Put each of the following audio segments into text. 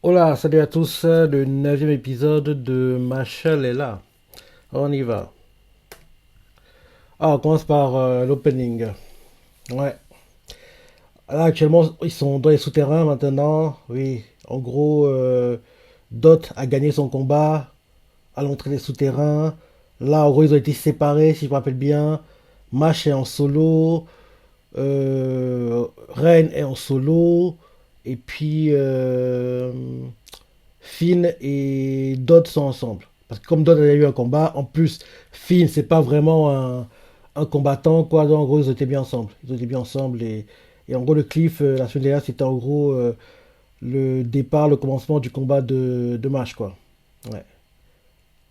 Hola, salut à tous, le neuvième épisode de Machel est là. On y va. On commence par l'opening. Ouais. Là, actuellement, ils sont dans les souterrains maintenant. Oui, en gros, Dot a gagné son combat à l'entrée des souterrains. Là, en gros, ils ont été séparés, si je me rappelle bien. Mash est en solo. Ren est en solo. Et puis, Finn et Dodd sont ensemble. Parce que comme Dodd a eu un combat, en plus, Finn, c'est pas vraiment un combattant, quoi. Donc, en gros, ils étaient bien ensemble. Ils étaient bien ensemble. Et en gros, le cliff, la semaine dernière, c'était en gros le départ, le commencement du combat de Mash, quoi. Ouais.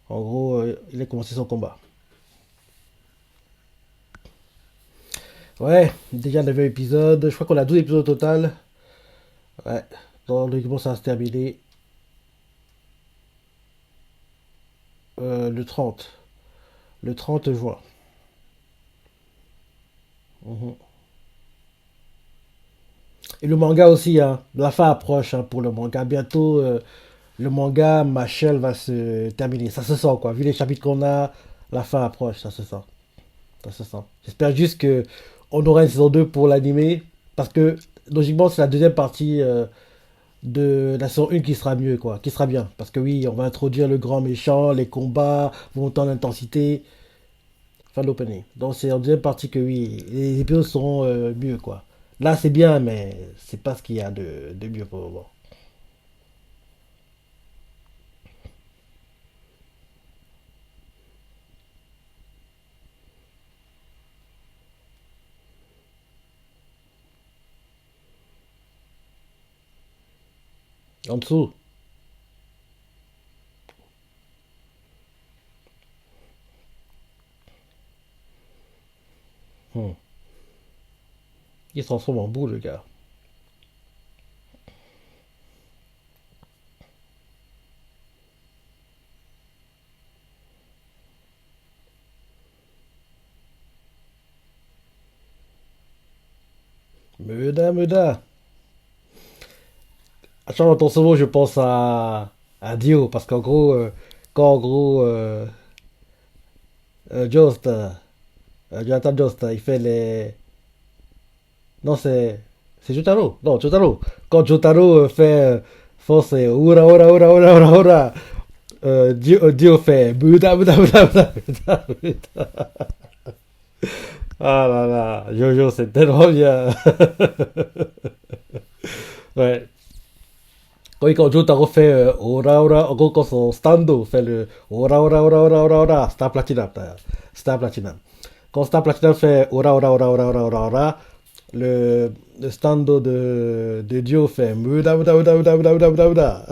En gros, il a commencé son combat. Ouais, déjà le 9 épisode. Je crois qu'on a 12 épisodes au total. Ouais. Donc, logiquement, ça va se terminer le 30. Le 30 juin. Mhm. Et le manga aussi, hein. La fin approche hein, pour le manga. Bientôt, le manga Machel va se terminer. Ça se sent, quoi. Vu les chapitres qu'on a, la fin approche. Ça se sent. Ça se sent. J'espère juste que on aura une saison 2 pour l'animé. Parce que, logiquement, c'est la deuxième partie de la saison 1 qui sera mieux, quoi. Qui sera bien. Parce que oui, on va introduire le grand méchant, les combats, montant d'intensité. Fin de l'opening. Donc, c'est en deuxième partie que oui, les épisodes seront mieux, quoi. Là, c'est bien, mais c'est pas ce qu'il y a de mieux pour le moment. En dessous, hmm, il se transforme en boue, le gars. Meda, Meda. À chaque fois dans ton cerveau, je pense à Dio. Parce qu'en gros, quand en gros, Jost, Jonathan Jost, il fait les. Non, c'est Jotaro. Non, Jotaro. Quand Jotaro fait force, Ura, Ura, Ura, Ura, Ura, Ura. Dio fait Buda, Buda, Buda, Buda, Buda, Buda. Ah là là, Jojo, c'est tellement bien. Ouais. Quand Jotaro fait Ora Ora, en gros, quand son stando fait le Ora Ora Ora Ora Ora Ora, Star Platinum. Star Platinum. Quand Star Platinum fait Ora Ora Ora Ora Ora Ora Ora, le stando de Dio fait Muda Muda Muda Muda Muda Muda Muda Muda.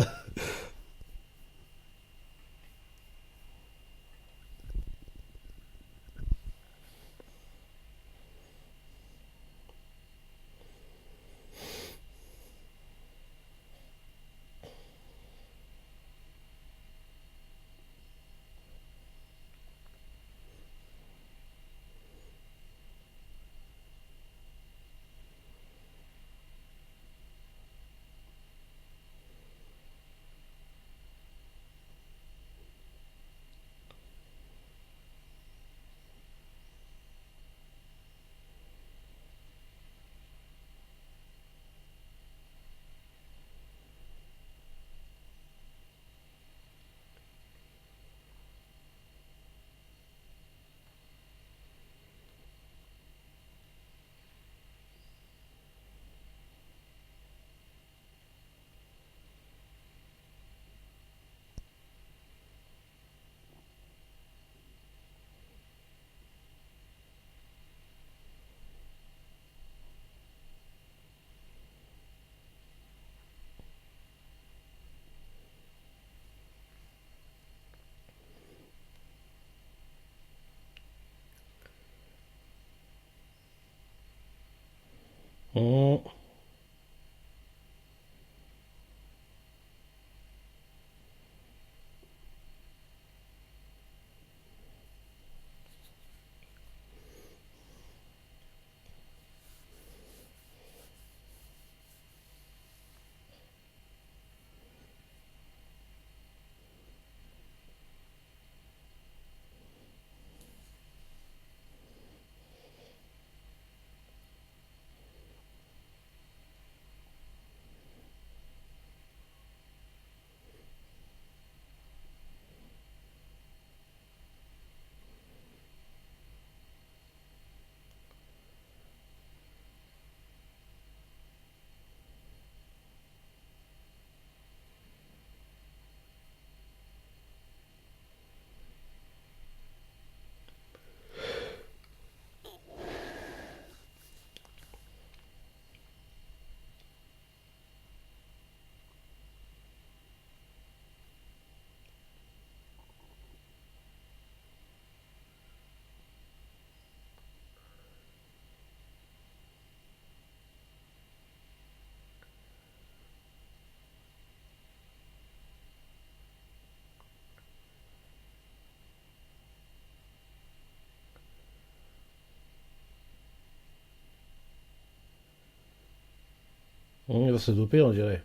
Il va se doper, on dirait.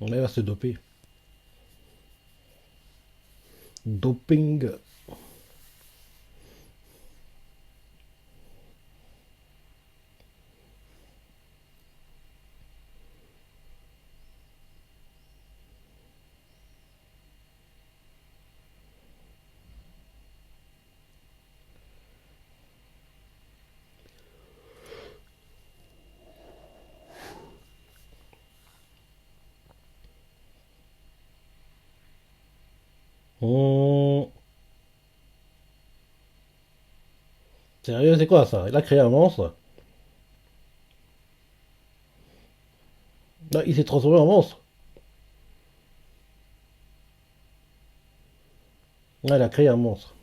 Il va se doper. Doping. Hum, Sérieux, c'est quoi ça? Il a créé un monstre? Non, il s'est transformé en monstre. Ouais, il a créé un monstre.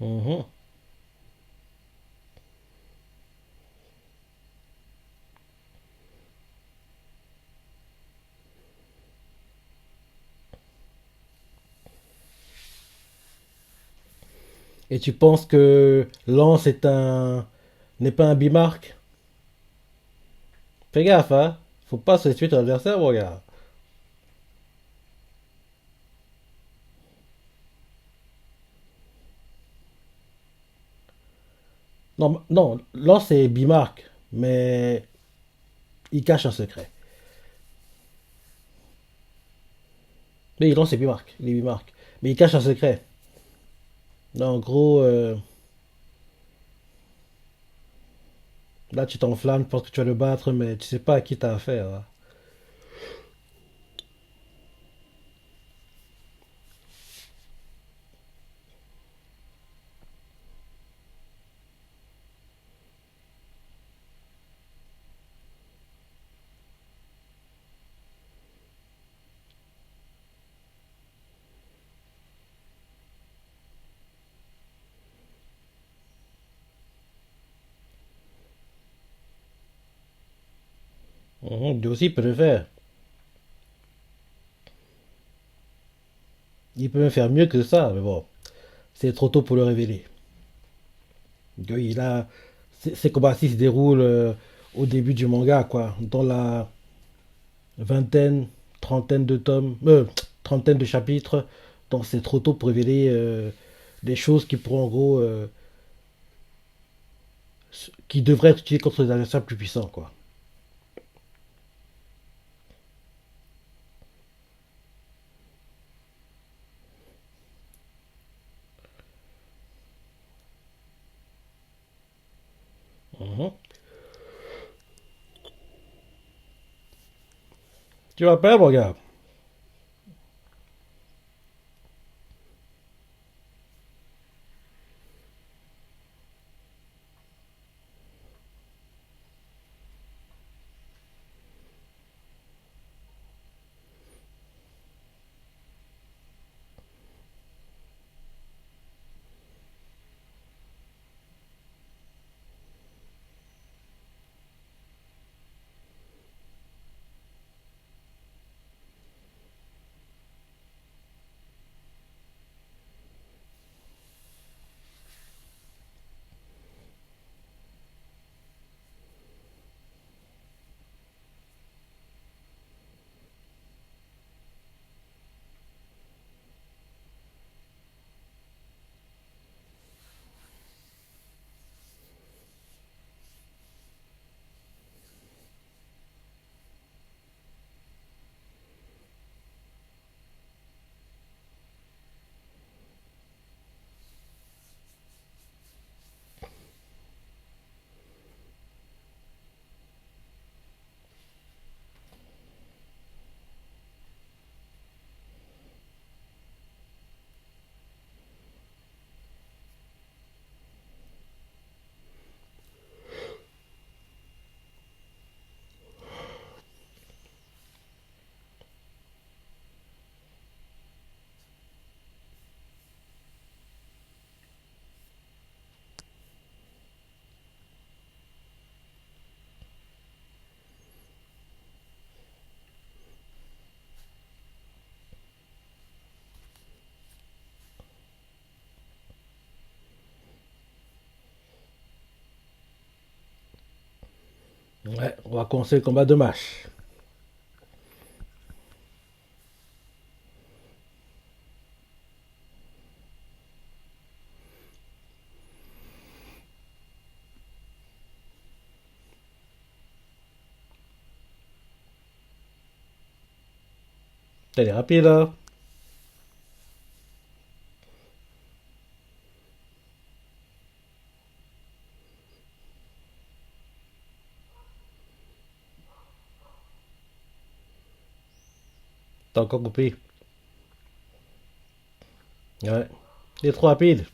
Mhm. Et tu penses que Lance n'est pas un bimarque? Fais gaffe, hein. Faut pas se tuer ton adversaire, mon gars. Non, non, Lance est bimarque, mais il cache un secret. Mais Lance est bimarque, il est bimarque. Mais il cache un secret. En gros, là tu t'enflammes, tu penses que tu vas le battre, mais tu sais pas à qui t'as affaire, hein. Lui aussi il peut le faire. Il peut même faire mieux que ça, mais bon, c'est trop tôt pour le révéler. Il a, ces combats-ci se déroulent au début du manga, quoi, dans la vingtaine, trentaine de tomes, trentaine de chapitres. Donc c'est trop tôt pour révéler des choses qui pourront en gros, qui devraient être utilisées contre des adversaires plus puissants, quoi. Mhm. Tu vas perdre, mon gars. Ouais, on va commencer le combat de match. T'es rapide là. T'as encore coupé. Ouais. T'es trop rapide.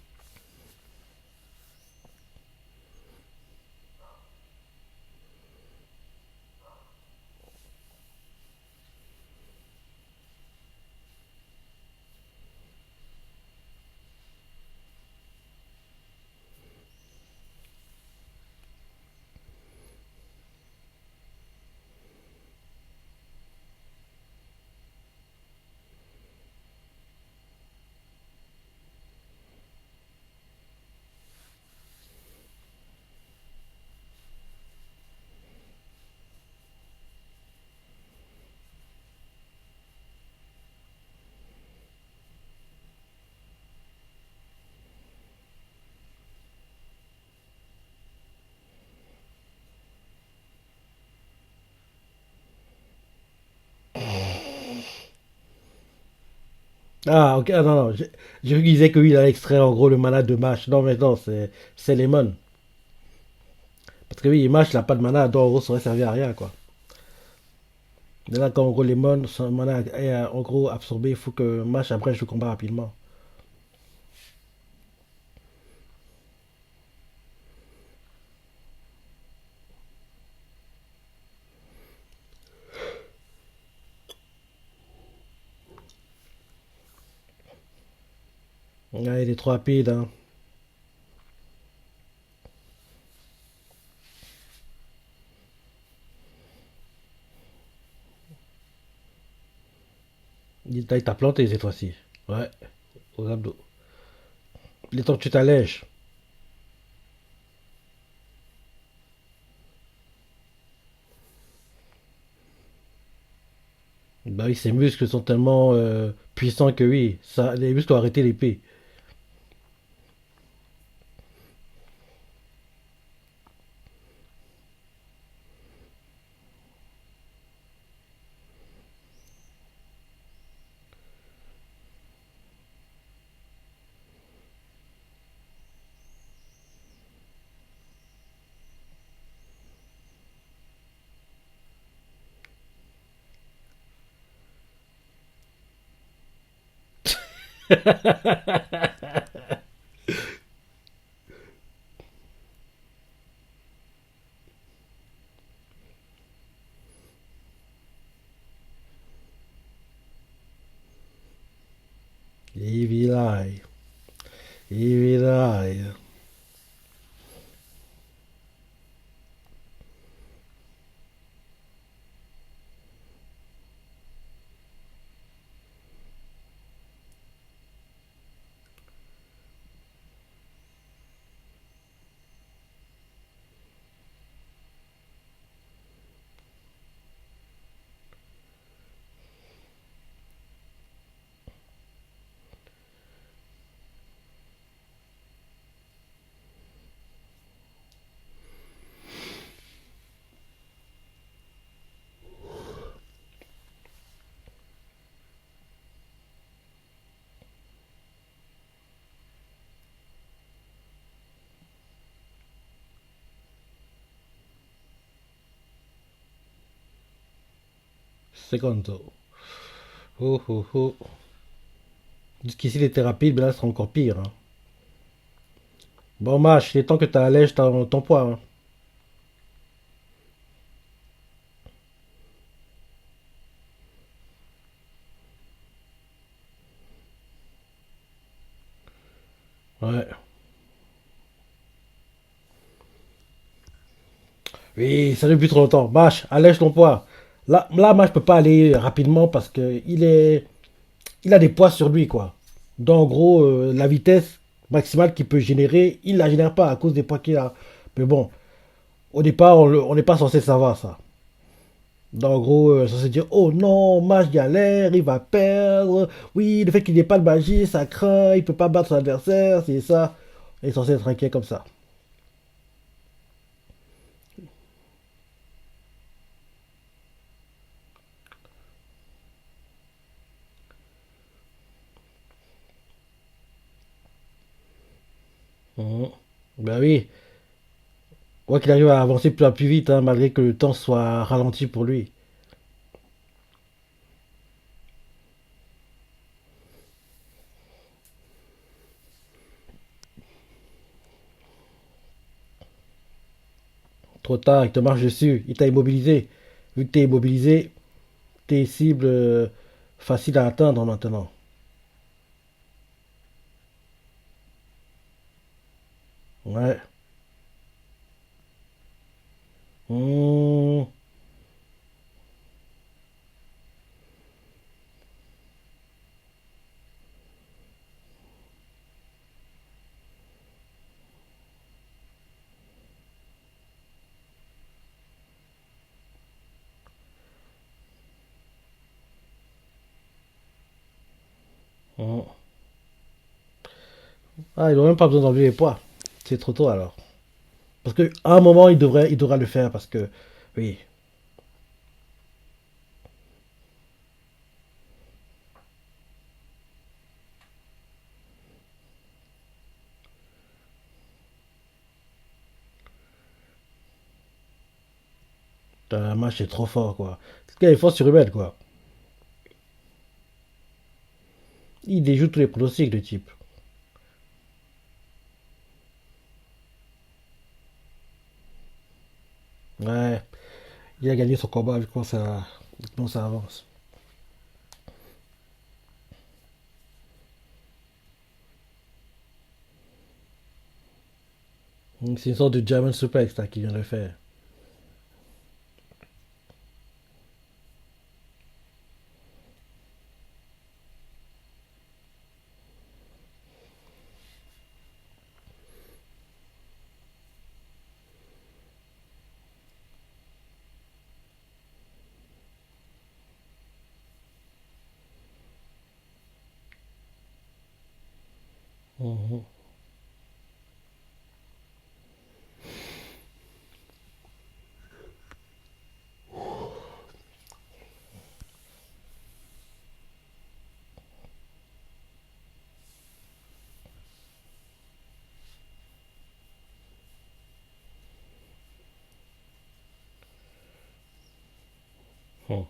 Ah, ok. Ah, non, non. J'ai cru qu'il disait que lui, il allait extraire en gros le mana de Mash. Non, mais non, c'est Lemon. Parce que oui, Mash, il a pas de mana, donc en gros, ça aurait servi à rien, quoi. Mais là, quand en gros, Lemon, son mana est en gros absorbé, il faut que Mash abrège le combat rapidement. Ouais, il est trop rapide, hein. Il t'a planté cette fois-ci. Ouais, aux abdos. Il est temps que tu t'allèges. Bah oui, ses muscles sont tellement puissants que oui, ça, les muscles ont arrêté l'épée. Evil Eye. Evil Eye. Secondo. Oh oh oh. Jusqu'ici, il était rapide, mais là, ce sera encore pire, hein. Bon, Mash, il est temps que tu allèges ton poids, hein. Ouais. Oui, ça depuis trop longtemps. Mash, allège ton poids. Là, Mash peut pas aller rapidement parce que il a des poids sur lui, quoi. Donc, en gros, la vitesse maximale qu'il peut générer, il la génère pas à cause des poids qu'il a. Mais bon, au départ, on n'est pas censé savoir ça. Donc, en gros, censé dire, oh non, Mage galère, il va perdre. Oui, le fait qu'il n'ait pas de magie, ça craint, il peut pas battre son adversaire, c'est ça. Il est censé être inquiet comme ça. Mhm. Ben oui, on voit qu'il arrive à avancer plus vite, hein, malgré que le temps soit ralenti pour lui. Trop tard, il te marche dessus, il t'a immobilisé. Vu que t'es immobilisé, t'es cible facile à atteindre maintenant. Ouais. Mmh. Mmh. Ah, il n'aurait même pas besoin d'enlever les poids. C'est trop tôt alors. Parce qu'à un moment, il devra le faire parce que, oui, un match est trop fort, quoi. Ce gars est fort surhumaine, quoi. Il déjoue tous les pronostics, le type. Ouais, il a gagné son combat vu comment ça avance. C'est une sorte de German suplex là qu'il vient de faire. Mhm. Mhm.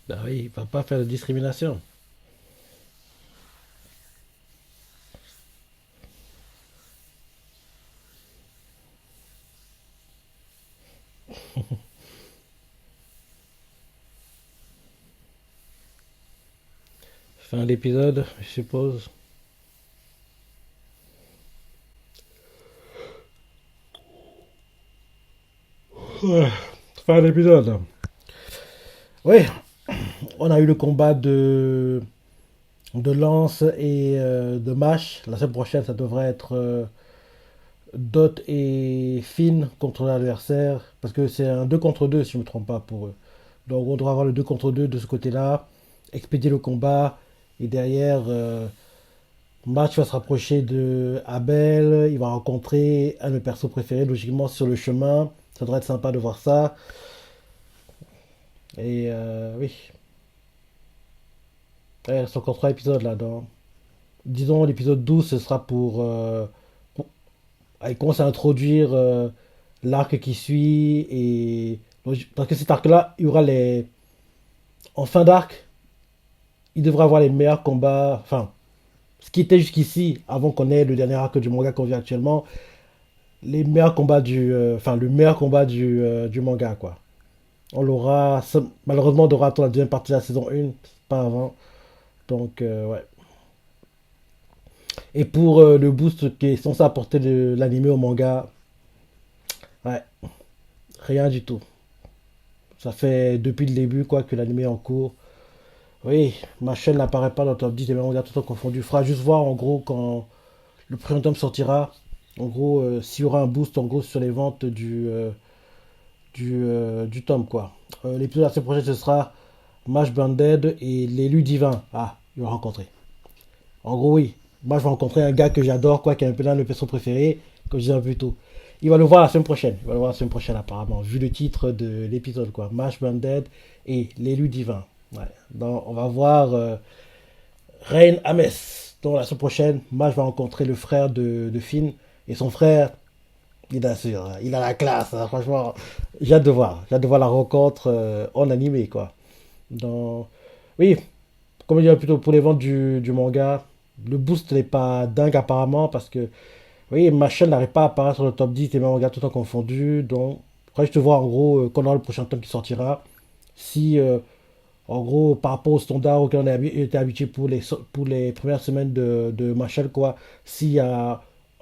Bah oui, il va pas faire de discrimination. Fin d'épisode, je suppose. Ouais, fin d'épisode. Oui, on a eu le combat de Lance et de Mash. La semaine prochaine, ça devrait être Dot et Finn contre l'adversaire. Parce que c'est un 2 contre 2 si je ne me trompe pas pour eux. Donc on devra avoir le 2 contre 2 de ce côté-là. Expédier le combat. Et derrière, Match va se rapprocher de Abel. Il va rencontrer un de mes persos préférés, logiquement, sur le chemin. Ça devrait être sympa de voir ça. Et oui, ouais, il reste encore 3 épisodes là-dedans. Disons, l'épisode 12 ce sera pour- il commence à introduire l'arc qui suit. Et parce que cet arc-là, il y aura les. En fin d'arc, il devrait avoir les meilleurs combats. Enfin, ce qui était jusqu'ici, avant qu'on ait le dernier arc du manga qu'on vit actuellement, les meilleurs combats enfin, le meilleur combat du manga, quoi. On l'aura. Malheureusement, on devra attendre la deuxième partie de la saison 1, pas avant. Donc, ouais. Et pour le boost qui est censé apporter de l'anime au manga, ouais, rien du tout. Ça fait depuis le début, quoi, que l'anime est en cours. Oui, ma chaîne n'apparaît pas dans le top 10 des mangas tout le temps confondus. Il faudra juste voir, en gros, quand le premier tome sortira. En gros, s'il y aura un boost, en gros, sur les ventes du tome, quoi. L'épisode de la semaine prochaine, ce sera Mash Banded et l'élu divin. Ah, il va rencontrer. En gros, oui. Moi, je vais rencontrer un gars que j'adore, quoi, qui est un peu l'un de mes persos préférés, comme je disais un peu plus tôt. Il va le voir la semaine prochaine. Il va le voir la semaine prochaine, apparemment, vu le titre de l'épisode, quoi. Mash Banded et l'élu divin. Ouais. Donc, on va voir Reign Ames. Donc, la semaine prochaine, Mash va rencontrer le frère de Finn. Et son frère, il assure, hein. Il a la classe, hein, franchement. J'ai hâte de voir. J'ai hâte de voir la rencontre en animé, quoi. Dans... Oui, comme je disais plutôt pour les ventes du manga, le boost n'est pas dingue apparemment parce que, oui, ma chaîne n'arrive pas à apparaître sur le top 10 des mangas tout en confondu. Donc, après, je te vois en gros quand on aura le prochain tome qui sortira. Si, en gros, par rapport au standard auquel on était habitué pour les premières semaines de ma chaîne, quoi, s'il y a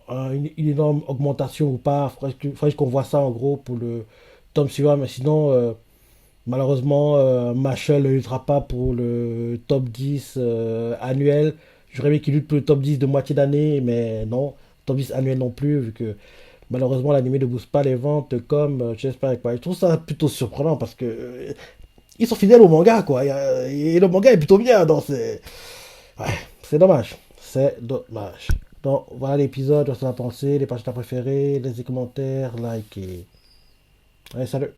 une énorme augmentation ou pas, faudrait qu'on voit ça en gros pour le tome suivant. Mais sinon, malheureusement, Machel ne luttera pas pour le top 10 annuel. J'aurais aimé qu'il lutte pour le top 10 de moitié d'année, mais non. Top 10 annuel non plus, vu que malheureusement l'anime ne booste pas les ventes comme j'espère, quoi. Je trouve ça plutôt surprenant parce que ils sont fidèles au manga, quoi. Et le manga est plutôt bien, donc c'est. Ouais, c'est dommage. C'est dommage. Donc voilà l'épisode, on s'en a pensé, les pages que t'as préférées, laissez des commentaires, like et. Allez, salut!